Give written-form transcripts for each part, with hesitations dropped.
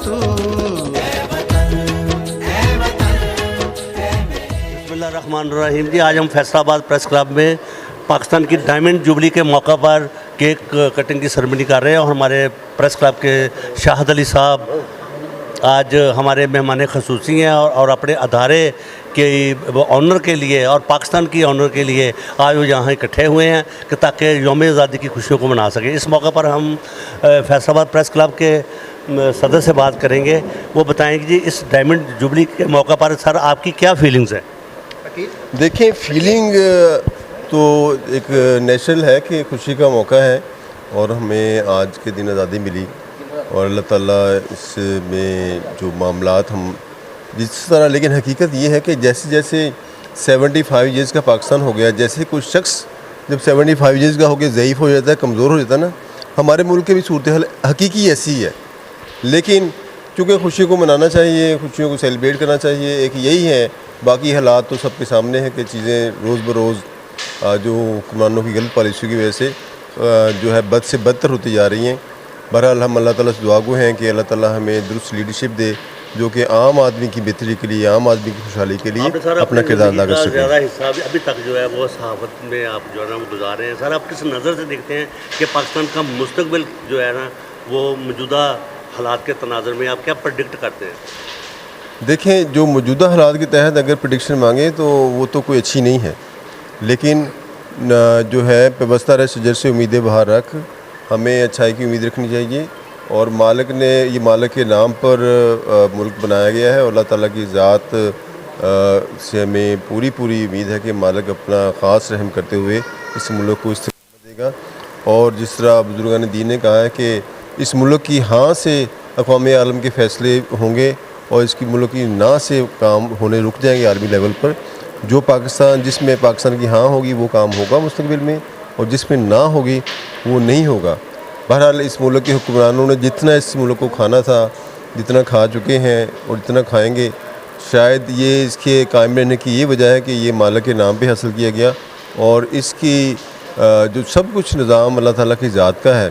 तू। बिस्मिल्लाहिर्रहमानिर्रहीम जी, आज हम फैसलाबाद प्रेस क्लब में पाकिस्तान की डायमंड जुबली के मौका पर केक कटिंग की सेरेमनी कर रहे हैं और हमारे प्रेस क्लब के शाहिद अली साहब आज हमारे मेहमान ख़ुसूसी हैं और अपने अदारे के ऑनर के लिए और पाकिस्तान की ऑनर के लिए आज वो यहाँ इकट्ठे हुए हैं कि ताकि यौम आज़ादी की खुशियों को मना सकें। इस मौका पर हम फैसलाबाद प्रेस क्लब के सदर से बात करेंगे। वो बताएंगे जी इस डायमंड जुबली के मौका पर सर आपकी क्या फीलिंग्स है? देखें, फीलिंग तो एक नेशनल है कि खुशी का मौका है और हमें आज के दिन आज़ादी मिली और अल्लाह ताला इसमें जो मामलात हम जिस तरह, लेकिन हकीकत ये है कि जैसे जैसे 75 ईयर्स का पाकिस्तान हो गया, जैसे कुछ शख्स जब 75 ईयर्स का हो गया ज़ईफ़ हो जाता है, कमज़ोर हो जाता है ना, हमारे मुल्क की भी सूरत हाल हकीकी ऐसी ही है। लेकिन चूँकि खुशी को मनाना चाहिए, खुशियों को सेलिब्रेट करना चाहिए, एक यही है। बाकी हालात तो सबके सामने हैं कि चीज़ें रोज़ बरोज़ जो हुक्मरानों की गलत पॉलिसी की वजह से जो है बद से बदतर होती जा रही हैं। बहरहाल हम अल्लाह ताला से दुआ गो हैं कि अल्लाह ताला हमें दुरुस्त लीडरशिप दे जो कि आम आदमी की बेहतरी के लिए, आम आदमी की खुशहाली के लिए अपना किरदार अदा कर सकें। ज़्यादा हिस्सा अभी तक जो है वो सहाफ़त में आप जो है ना वो गुजार रहे हैं। सर आप किस नज़र से देखते हैं कि पाकिस्तान का मुस्तकबिल जो है ना वो मौजूदा हालात के तनाज़ुर में आप क्या प्रेडिक्ट करते हैं? देखें, जो मौजूदा हालात के तहत अगर प्रेडिक्शन मांगे तो वो तो कोई अच्छी नहीं है, लेकिन जो है पेबस्ता रहे शजर से उम्मीदें बाहर रख, हमें अच्छाई की उम्मीद रखनी चाहिए। और मालिक ने ये मालिक के नाम पर मुल्क बनाया गया है और अल्लाह ताला की ज़ात से हमें पूरी उम्मीद है कि मालिक अपना ख़ास रहम करते हुए इस मुल्क को इस्तेमाल देगा। और जिस तरह बुजुर्गान दीन ने कहा है कि इस मुल्क की हाँ से अक़वाम आलम के फ़ैसले होंगे और इसकी मुल्क की ना से काम होने रुक जाएंगे आलमी लेवल पर। जो पाकिस्तान जिसमें पाकिस्तान की हाँ होगी वो काम होगा मुस्तक़बिल में, और जिसमें ना होगी वो नहीं होगा। बहरहाल इस मुल्क के हुक्मरानों ने जितना इस मुल्क को खाना था, जितना खा चुके हैं और जितना खाएंगे, शायद ये इसके कायम रहने की ये वजह है कि ये मालिक के नाम पे हासिल किया गया और इसकी जो सब कुछ निज़ाम अल्लाह ताला की ज़ात का है।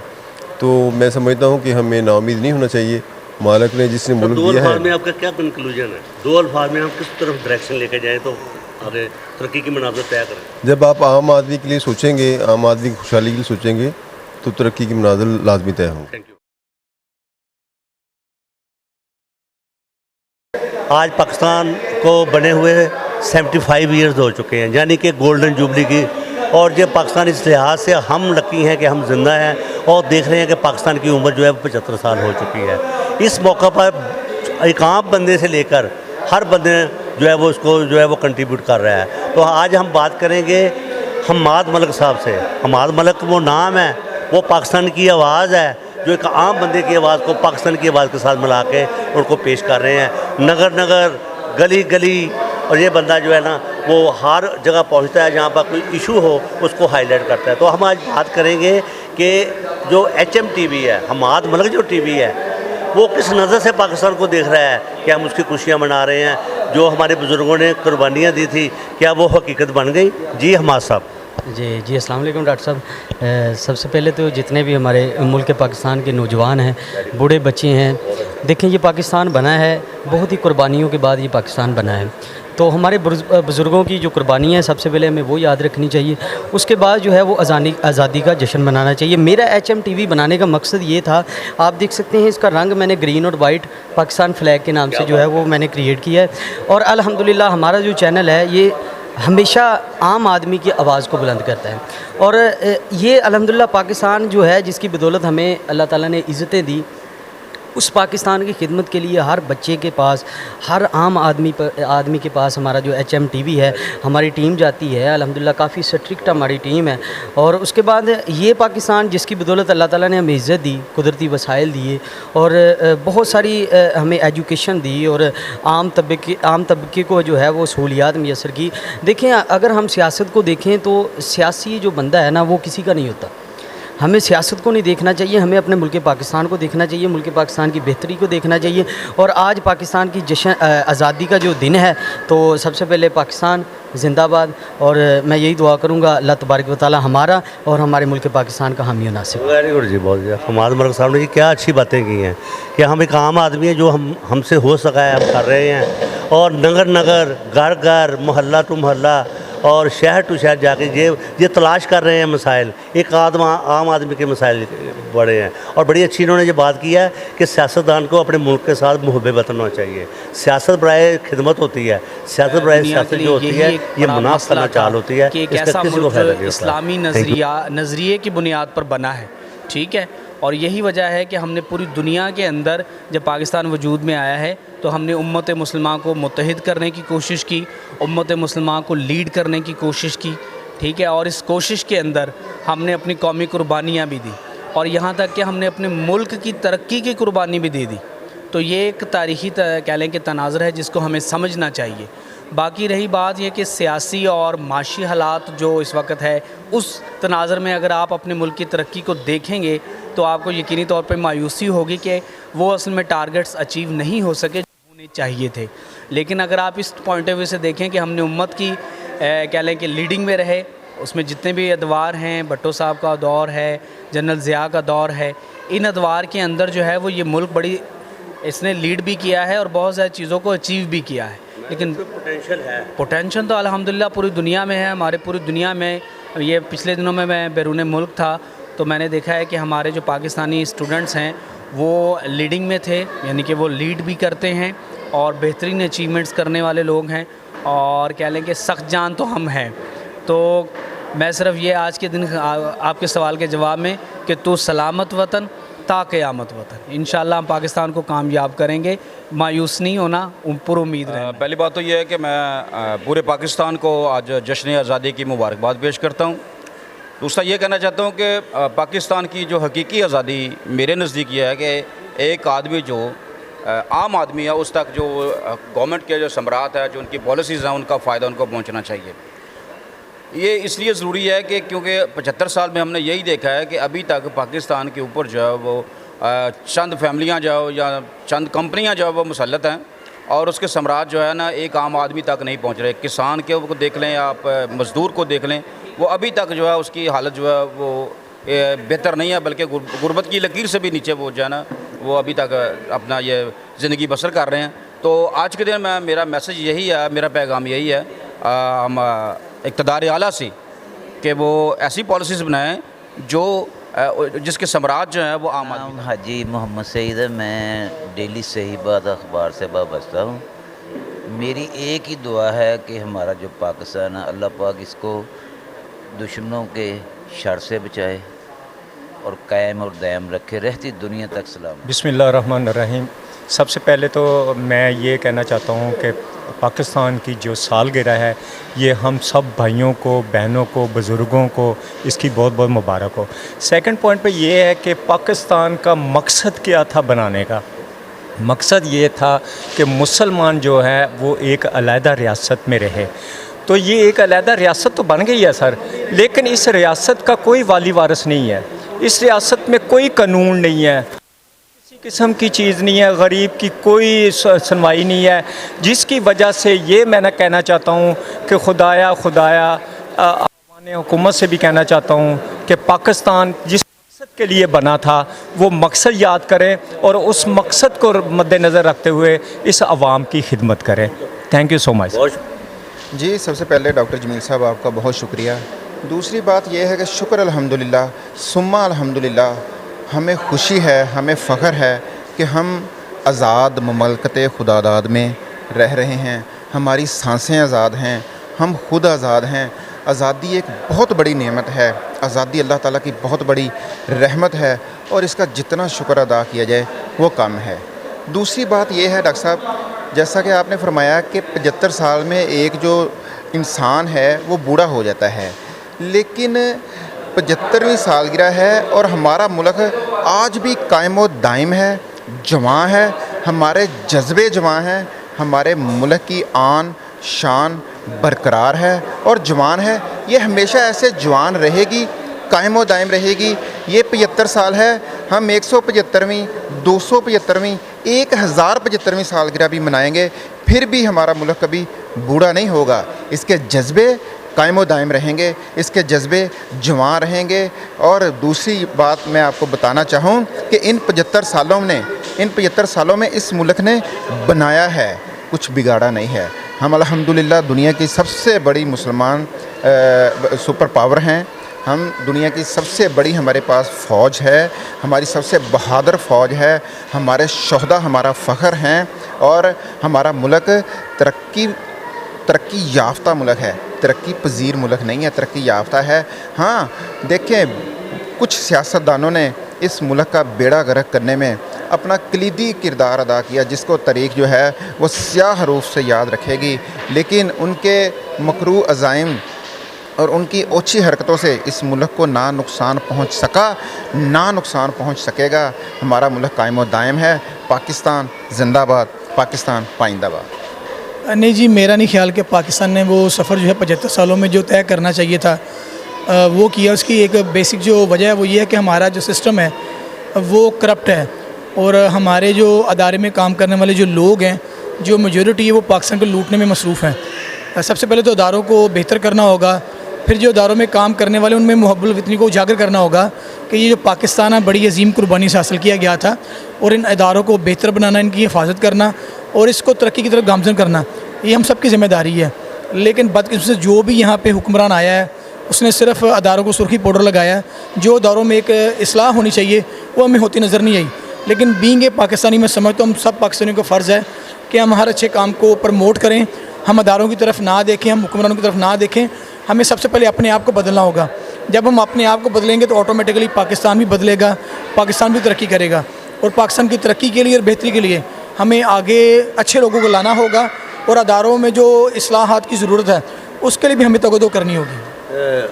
तो मैं समझता हूँ कि हमें नाउम्मीद नहीं होना चाहिए। मालिक ने जिसने मुल्क दिया है। दो अल्फाज में आपका क्या कंक्लूजन है? दो अल्फाज में हम किस तरफ डायरेक्शन लेके जाएँ तो आगे तरक्की की मनाज़िर तय करें? जब आप आम आदमी के लिए सोचेंगे, आम आदमी की खुशहाली के लिए सोचेंगे तो तरक्की की मनाज़िर लाजमी तय होंगे। Thank you. आज पाकिस्तान को बने हुए 75 ईयर्स हो चुके हैं, यानी कि गोल्डन जुबली की। और ये पाकिस्तान इस लिहाज से हम लकी हैं कि हम जिंदा हैं और देख रहे हैं कि पाकिस्तान की उम्र जो है 75 साल हो चुकी है। इस मौका पर एक आम बंदे से लेकर हर बंदे जो है वो इसको जो है वो कंट्रीब्यूट कर रहा है। तो आज हम बात करेंगे हम्माद मलिक साहब से। हम्माद मलिक वो नाम है, वो पाकिस्तान की आवाज़ है जो एक आम बंदे की आवाज़ को पाकिस्तान की आवाज़ के साथ मिला के उनको पेश कर रहे हैं। नगर नगर, गली गली, और ये बंदा जो है ना वो हर जगह पहुंचता है जहाँ पर कोई इशू हो उसको हाईलाइट करता है। तो हम आज बात करेंगे कि जो HM TV है, हम्माद मलिक जो TV है, वो किस नज़र से पाकिस्तान को देख रहा है कि हम उसकी खुशियाँ मना रहे हैं। जो हमारे बुज़ुर्गों ने कुर्बानियाँ दी थी, क्या वो हकीकत बन गई? जी हम्माद साहब। जी अस्सलाम वालेकुम डॉक्टर साहब। सबसे पहले तो जितने भी हमारे मुल्क पाकिस्तान के नौजवान हैं, बूढ़े बच्चे हैं, देखें ये पाकिस्तान बना है बहुत ही कुर्बानियों के बाद ये पाकिस्तान बना है। तो हमारे बुज़ुर्गों की जो कुर्बानियाँ हैं सबसे पहले हमें वो याद रखनी चाहिए। उसके बाद जो है वो आज़ादी का जश्न मनाना चाहिए। मेरा HM TV बनाने का मकसद ये था, आप देख सकते हैं इसका रंग मैंने ग्रीन और वाइट पाकिस्तान फ्लैग के नाम से जो है वो मैंने क्रिएट किया है। और अल्हम्दुलिल्लाह हमारा जो चैनल है ये हमेशा आम आदमी की आवाज़ को बुलंद करता है। और ये अल्हम्दुलिल्लाह पाकिस्तान जो है जिसकी बदौलत हमें अल्लाह ताला ने इज़्ज़तें दी, उस पाकिस्तान की खिदमत के लिए हर बच्चे के पास, हर आम आदमी के पास हमारा जो HM TV है, हमारी टीम जाती है। अल्हम्दुलिल्लाह काफ़ी स्ट्रिक्ट हमारी टीम है। और उसके बाद ये पाकिस्तान जिसकी बदौलत अल्लाह ताला ने हमें इज़्ज़त दी, कुदरती वसाइल दिए और बहुत सारी हमें एजुकेशन दी और आम तबके को जो है वो सहूलियात मैसर की। देखें, अगर हम सियासत को देखें तो सियासी जो बंदा है ना वो किसी का नहीं होता। हमें सियासत को नहीं देखना चाहिए, हमें अपने मुल्क पाकिस्तान को देखना चाहिए, मुल्क पाकिस्तान की बेहतरी को देखना चाहिए। और आज पाकिस्तान की जश्न आज़ादी का जो दिन है, तो सबसे पहले पाकिस्तान जिंदाबाद। और मैं यही दुआ करूँगा अल्लाह तबारक व तआला हमारा और हमारे मुल्क पाकिस्तान का हामी नासिब। वेरी गुड जी, बहुत जी। हमारे मलिक साहब ने जी क्या अच्छी बातें की हैं कि हम एक आम आदमी हैं, जो हमसे हो सका है हम कर रहे हैं। और नगर नगर, घर घर, मोहल्ला टू मोहल्ला और शहर टू शहर जाके ये तलाश कर रहे हैं मसाइल, एक आम आदमी के मसाइल बड़े हैं। और बड़ी अच्छी इन्होंने ये बात की है कि सियासतदान को अपने मुल्क के साथ मुहब्बत वतन होना चाहिए। सियासत बराए खिदमत होती है, सियासत बराए सियासत जो होती है ये मुनाफ करना चाल होती है, कि एक इसका ऐसा किसी को फायदा मुल्क नहीं होता। इस्लामी नज़रिए की बुनियाद पर बना है, ठीक है। और यही वजह है कि हमने पूरी दुनिया के अंदर जब पाकिस्तान वजूद में आया है तो हमने उम्मत मुसलमान को मुत्तहिद करने की कोशिश की, उम्मत मुसलमान को लीड करने की कोशिश की, ठीक है। और इस कोशिश के अंदर हमने अपनी कौमी कुर्बानियाँ भी दी और यहाँ तक कि हमने अपने मुल्क की तरक्की की कुर्बानी भी दे दी। तो ये एक तारीख़ी कह लें कि तनाज़ुर है जिसको हमें समझना चाहिए। बाकी रही बात ये कि सियासी और माशी हालात जो इस वक्त है, उस तनाज़ुर में अगर आप अपने मुल्क की तरक्की को देखेंगे तो आपको यकीनी तौर पे मायूसी होगी कि वो असल में टारगेट्स अचीव नहीं हो सके जो होने चाहिए थे। लेकिन अगर आप इस पॉइंट ऑफ व्यू से देखें कि हमने उम्मत की कह लें कि लीडिंग में रहे, उसमें जितने भी अदवार हैं, भट्टो साहब का दौर है, जनरल ज़िया का दौर है, इन अदवार के अंदर जो है वो ये मुल्क बड़ी इसने लीड भी किया है और बहुत सारी चीज़ों को अचीव भी किया है। लेकिन पोटेंशियल तो अल्हम्दुलिल्लाह पूरी दुनिया में है। हमारे पूरी दुनिया में ये पिछले दिनों में मैं बैरून मुल्क था तो मैंने देखा है कि हमारे जो पाकिस्तानी स्टूडेंट्स हैं वो लीडिंग में थे, यानी कि वो लीड भी करते हैं और बेहतरीन अचीवमेंट्स करने वाले लोग हैं। और कह लें कि सख्त जान तो हम हैं। तो मैं सिर्फ ये आज के दिन आपके सवाल के जवाब में कि तू सलामत वतन ता क़यामत वतन, इंशाअल्लाह हम पाकिस्तान को कामयाब करेंगे, मायूस नहीं होना, पुर उम्मीद रहना। पहली बात तो ये है कि मैं पूरे पाकिस्तान को आज जश्न आज़ादी की मुबारकबाद पेश करता हूँ। दूसरा ये कहना चाहता हूँ कि पाकिस्तान की जो हकीकी आज़ादी मेरे नज़दीक ये है कि एक आदमी जो आम आदमी है उस तक जो गवर्नमेंट के जो सम्राट है, जो उनकी पॉलिसीज़ हैं, उनका फ़ायदा उनको पहुँचना चाहिए। ये इसलिए ज़रूरी है कि क्योंकि 75 साल में हमने यही देखा है कि अभी तक पाकिस्तान के ऊपर जो है वो चंद फैमिलियाँ जो या चंद कंपनियाँ जो है वो मुसल्लत हैं और उसके सम्राट जो है ना एक आम आदमी तक नहीं पहुंच रहे। किसान के को देख लें, आप मज़दूर को देख लें, वो अभी तक जो है उसकी हालत जो है वो बेहतर नहीं है, बल्कि गुर्बत की लकीर से भी नीचे वो जो है ना वो अभी तक अपना ये ज़िंदगी बसर कर रहे हैं। तो आज के दिन मेरा मैसेज यही है, मेरा पैगाम यही है हम इक़्तिदार आला से कि वो ऐसी पॉलिसीज़ बनाएं जो जिसके सम्राट जो है वो आम आदमी। हाजी मोहम्मद सईद है, मैं डेली सही बात अखबार से वाबस्ता हूँ। मेरी एक ही दुआ है कि हमारा जो पाकिस्तान है अल्लाह पाक इसको दुश्मनों के शर से बचाए और कायम और दायम रखे, रहती दुनिया तक सलाम। बिस्मिल्लाहिर्रहमानिर्रहीम। सबसे पहले तो मैं ये कहना चाहता हूँ कि पाकिस्तान की जो सालगिरह है ये हम सब भाइयों को, बहनों को, बुज़ुर्गों को इसकी बहुत बहुत मुबारक हो। सेकंड पॉइंट पे ये है कि पाकिस्तान का मकसद क्या था बनाने का। मकसद ये था कि मुसलमान जो है वो एक अलहदा रियासत में रहे। तो ये एक अलहदा रियासत तो बन गई है सर, लेकिन इस रियासत का कोई वाली वारिस नहीं है, इस रियासत में कोई कानून नहीं है, किसी किस्म की चीज़ नहीं है, गरीब की कोई सुनवाई नहीं है, जिसकी वजह से ये मैं कहना चाहता हूँ कि खुदाया अवान हुकूमत से भी कहना चाहता हूँ कि पाकिस्तान जिस मकसद के लिए बना था वो मकसद याद करें और उस मकसद को मद्देनज़र रखते हुए इस अवाम की खिदमत करें। Thank you so much. जी, सबसे पहले डॉक्टर जमील साहब आपका बहुत शुक्रिया। दूसरी बात यह है कि शुक्र अल्हम्दुलिल्लाह सुम्मा अल्हम्दुलिल्लाह, हमें खुशी है, हमें फ़ख्र है कि हम आज़ाद ममलकत खुदादाद में रह रहे हैं, हमारी सांसें आज़ाद हैं, हम खुद आज़ाद हैं। आज़ादी एक बहुत बड़ी नेमत है, आज़ादी अल्लाह ताला की बहुत बड़ी रहमत है और इसका जितना शुक्र अदा किया जाए वो कम है। दूसरी बात यह है डॉक्टर साहब, जैसा कि आपने फरमाया कि 75 साल में एक जो इंसान है वो बूढ़ा हो जाता है, लेकिन 75वीं सालगिरह है और हमारा मुल्क आज भी कायम व दायम है, जवां है, हमारे जज्बे जवां हैं, हमारे मुल्क की आन शान बरकरार है और जवान है। ये हमेशा ऐसे जवान रहेगी कायम व दायम रहेगी। ये 75 साल है, हम 175वीं 275वीं 1075वीं सालगिरह भी मनाएंगे, फिर भी हमारा मुल्क कभी बूढ़ा नहीं होगा। इसके जज्बे कायम व दायम रहेंगे, इसके जज्बे जवां रहेंगे। और दूसरी बात मैं आपको बताना चाहूँ कि इन 75 सालों में इस मुल्क ने बनाया है, कुछ बिगाड़ा नहीं है। हम अल्हम्दुलिल्लाह दुनिया की सबसे बड़ी मुसलमान सुपर पावर हैं। हम दुनिया की सबसे बड़ी, हमारे पास फ़ौज है, हमारी सबसे बहादुर फ़ौज है, हमारे शोहदा हमारा फ़ख्र हैं, और हमारा मुल्क तरक्की याफ्ता मुल्क है, तरक्की पजीर मुल्क नहीं है, तरक्की याफ्ता है। हाँ देखें, कुछ सियासतदानों ने इस मुल्क का बेड़ा गर्क करने में अपना कलीदी किरदार अदा किया, जिसको तारीख़ जो है वो स्याह रूप से याद रखेगी। लेकिन उनके मकरू अज़ाइम और उनकी ओछी हरकतों से इस मुल्क को ना नुकसान पहुंच सका, ना नुकसान पहुंच सकेगा। हमारा मुल्क कायम व दायम है। पाकिस्तान जिंदाबाद, पाकिस्तान पाइंदाबाद। नहीं जी, मेरा नहीं ख्याल कि पाकिस्तान ने वो सफ़र जो है 75 सालों में जो तय करना चाहिए था वो किया। उसकी एक बेसिक जो वजह है वो ये है कि हमारा जो सिस्टम है वो करप्ट है, और हमारे जो अदारे में काम करने वाले जो लोग हैं, जो मेजॉरिटी है, वो पाकिस्तान को लूटने में मसरूफ़ हैं। सबसे पहले तो अदारों को बेहतर करना होगा, फिर जो अदारों में काम करने वाले उनमें मुहब्बुल वतनी को उजागर करना होगा कि ये जो पाकिस्तान है बड़ी अजीम कुर्बानी से हासिल किया गया था, और इन अदारों को बेहतर बनाना, इनकी हिफाजत करना और इसको तरक्की की तरफ गामज़न करना, ये हम सब की ज़िम्मेदारी है। लेकिन बदकिस्मती से जो भी यहाँ पे हुक्मरान आया है उसने सिर्फ अदारों को सुर्खी पाउडर लगाया। जो अदारों में एक इस्लाह होनी चाहिए वो हमें होती नज़र नहीं आई। लेकिन बीइंग ए पाकिस्तानी, मैं समझता हूँ हम सब पाकिस्तानियों का फ़र्ज़ है कि हम हर अच्छे काम को प्रमोट करें, हम अदारों की तरफ ना देखें, हम हुक्मरानों की तरफ ना देखें। हमें सबसे पहले अपने आप को बदलना होगा। जब हम अपने आप को बदलेंगे तो ऑटोमेटिकली पाकिस्तान भी बदलेगा, पाकिस्तान भी तरक्की करेगा। और पाकिस्तान की तरक्की के लिए और बेहतरी के लिए हमें आगे अच्छे लोगों को लाना होगा, और अदारों में जो इस्लाहात की ज़रूरत है उसके लिए भी हमें तवज्जो करनी होगी।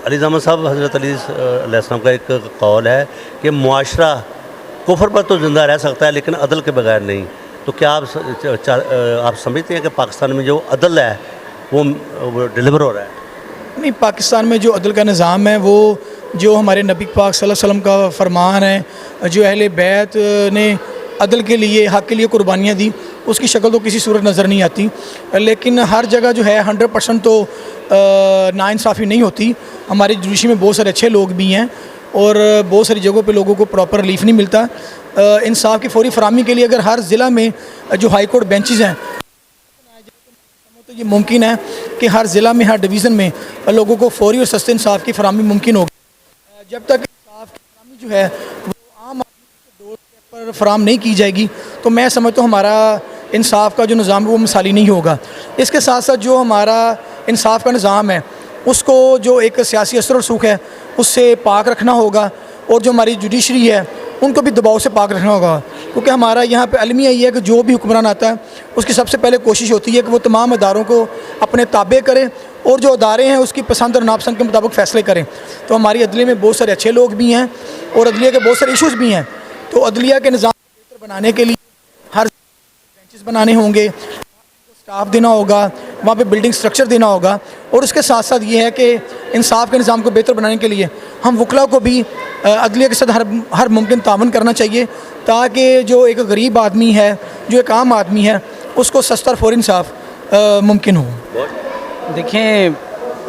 अली ज़मान साहब, हज़रत अली अलैहिस्सलाम का एक कौल है कि मुआशरा कुफर पर तो ज़िंदा रह सकता है लेकिन अदल के बगैर नहीं। तो क्या आप समझते हैं कि पाकिस्तान में जो अदल है वो डिलीवर हो रहा है? नहीं, पाकिस्तान में जो अदल का निज़ाम है वो जो हमारे नबी पाक सल्लल्लाहु अलैहि वसल्लम का फरमान है, जो अहले बैत ने अदल के लिए, हक़ के लिए कुर्बानियाँ दी, उसकी शक्ल तो किसी सूरत नज़र नहीं आती। लेकिन हर जगह जो है 100% तो नाइंसाफ़ी नहीं होती। हमारी जुडिशरी में बहुत सारे अच्छे लोग भी हैं, और बहुत सारी जगहों पे लोगों को प्रॉपर रिलीफ नहीं मिलता। इंसाफ की फौरी फराहमी के लिए अगर हर ज़िला में जो हाई कोर्ट बेंचेस हैं, तो ये मुमकिन है कि हर ज़िला में, हर डिवीज़न में लोगों को फौरी और सस्ते इंसाफ की फराहमी मुमकिन होगी। जब तक इंसाफ की फराहमी जो है वो आम आदमी के डोर पर फराहम नहीं की जाएगी तो मैं समझता हूँ हमारा इंसाफ का जो निज़ाम है वो मिसाली नहीं होगा। इसके साथ साथ जो हमारा इंसाफ का निज़ाम है उसको जो एक सियासी असर और सूख है उससे पाक रखना होगा, और जो हमारी जुडिशरी है उनको भी दबाव से पाक रखना होगा। क्योंकि हमारा यहाँ पे अलमिया ये है कि जो भी हुक्मरान आता है उसकी सबसे पहले कोशिश होती है कि वो तमाम अदारों को अपने ताबे करें, और जो अदारे हैं उसकी पसंद और नापसंद के मुताबिक फ़ैसले करें। तो हमारी अदलिया में बहुत सारे अच्छे लोग भी हैं और अदलिया के बहुत सारे इशूज़ भी हैं। तो अदलिया के निज़ाम को बेहतर बनाने के लिए हर बेंचेस बनाने होंगे, स्टाफ देना होगा, वहाँ पे बिल्डिंग स्ट्रक्चर देना होगा, और उसके साथ साथ ये है कि इंसाफ के निज़ाम को बेहतर बनाने के लिए हम वकला को भी अदलिया के साथ हर मुमकिन तावन करना चाहिए, ताकि जो एक गरीब आदमी है, जो एक आम आदमी है, उसको सस्ता और फौरी इंसाफ मुमकिन हो। देखें,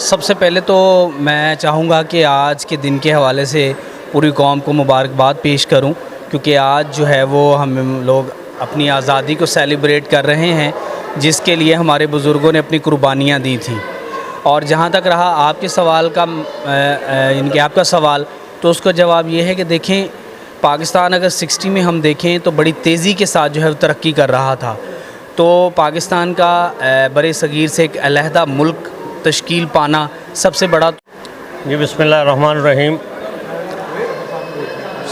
सबसे पहले तो मैं चाहूँगा कि आज के दिन के हवाले से पूरी कौम को मुबारकबाद पेश करूँ, क्योंकि आज जो है वो हम लोग अपनी आज़ादी को सेलिब्रेट कर रहे हैं, जिसके लिए हमारे बुज़ुर्गों ने अपनी कुर्बानियाँ दी थी। और जहाँ तक रहा आपके सवाल का इनके आपका सवाल, तो उसका जवाब ये है कि देखें, पाकिस्तान अगर 60 में हम देखें तो बड़ी तेज़ी के साथ जो है तरक्की कर रहा था। तो पाकिस्तान का बड़े सगीर से एक अलहदा मुल्क तश्कील पाना सबसे बड़ा। जी बिस्मिल्लाहिर्रहमानिर्रहीम।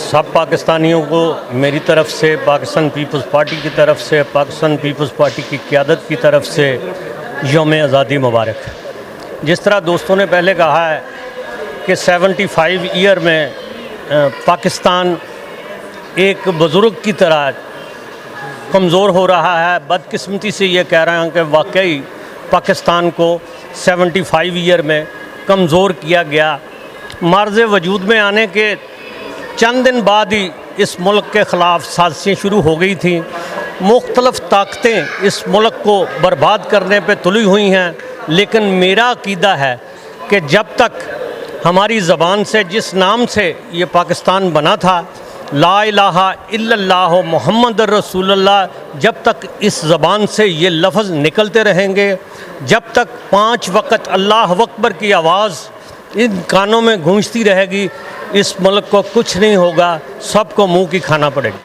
सब पाकिस्तानियों को मेरी तरफ़ से, पाकिस्तान पीपल्स पार्टी की तरफ़ से, पाकिस्तान पीपल्स पार्टी की क़यादत की तरफ़ से यौम आज़ादी मुबारक। जिस तरह दोस्तों ने पहले कहा है कि 75 ईयर में पाकिस्तान एक बुज़ुर्ग की तरह कमज़ोर हो रहा है, बदकिस्मती से ये कह रहे हैं कि वाकई पाकिस्तान को 75 ईयर में कमज़ोर किया गया। मार्ज़ वजूद में आने के चंद दिन बाद ही इस मुल्क के ख़िलाफ़ साजिशें शुरू हो गई थी। मुख्तलिफ़ ताकतें इस मुल्क को बर्बाद करने पे तुली हुई हैं, लेकिन मेरा अक़ीदा है कि जब तक हमारी ज़बान से जिस नाम से ये पाकिस्तान बना था, ला इलाहा इल्लल्लाह मुहम्मद रसूलुल्लाह, जब तक इस ज़बान से ये लफ्ज़ निकलते रहेंगे, जब तक 5 वक़्त अल्लाह अकबर की आवाज़ इन कानों में गूंजती रहेगी, इस मुल्क को कुछ नहीं होगा, सबको मुंह की खाना पड़ेगी।